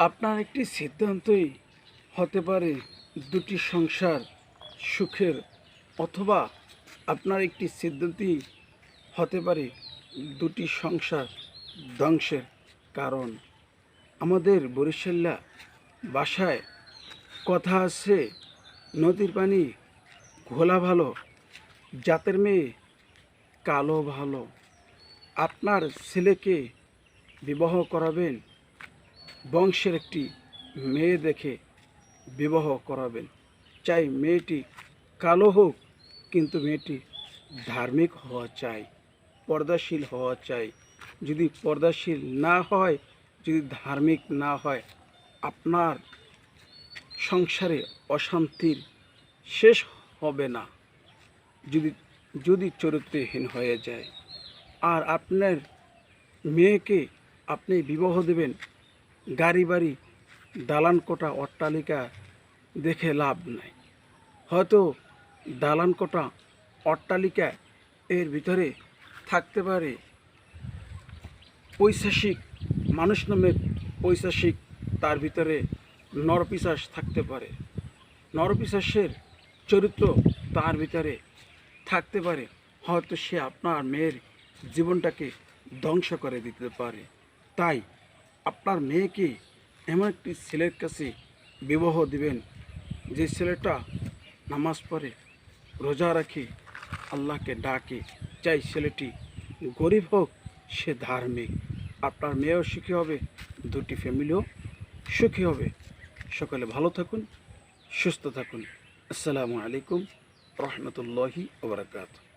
আপনার একটি সিদ্ধান্তই হতে পারে দুটি সংসার সুখের, অথবা আপনার একটি সিদ্ধান্তই হতে পারে দুটি সংসার ধ্বংসের কারণ। আমাদের বরিশাল্লা ভাষায় কথা আছে, নদীর পানি ঘোলা ভালো, জাতের মেয়ে কালো ভালো। আপনার ছেলেকে বিবাহ করাবেন, বংশের একটি মেয়ে দেখে বিবাহ করাবেন। চাই মেয়েটি কালো হোক, কিন্তু মেয়েটি ধার্মিক হওয়া চাই, পর্দাশীল হওয়া চাই। যদি পর্দাশীল না হয়, যদি ধার্মিক না হয়, আপনার সংসারে অশান্তির শেষ হবে না। যদি যদি চরিত্রহীন হয়ে যায়, আর আপনার মেয়েকে আপনি বিবাহ দেবেন গাড়ি বাড়ি দালান কোঠা অট্টালিকা দেখে লাভ নাই। হয়তো দালান কোঠা অট্টালিকা এর ভিতরে থাকতে পারে পৈশাসিক মানুষ নামে পৈশাসিক, তার ভিতরে নরপিশাচ থাকতে পারে, নরপিশাচের চরিত্র তার ভিতরে থাকতে পারে। হয়তো সে আপনার মেয়ের জীবনটাকে ধ্বংস করে দিতে পারে। তাই আপনার মেয়েকে এমন একটি ছেলের কাছে বিবাহ দিবেন, যে ছেলেটা নামাজ পড়ে, রোজা রাখে, আল্লাহকে ডাকে। চাই ছেলেটি গরিব হোক, সে ধার্মিক। আপনার মেয়েও সুখী হবে, দুটি ফ্যামিলিও সুখী হবে। সকলে ভালো থাকুন, সুস্থ থাকুন। আসসালামু আলাইকুম রহমতুল্লাহি ওয়া বারাকাতুহু।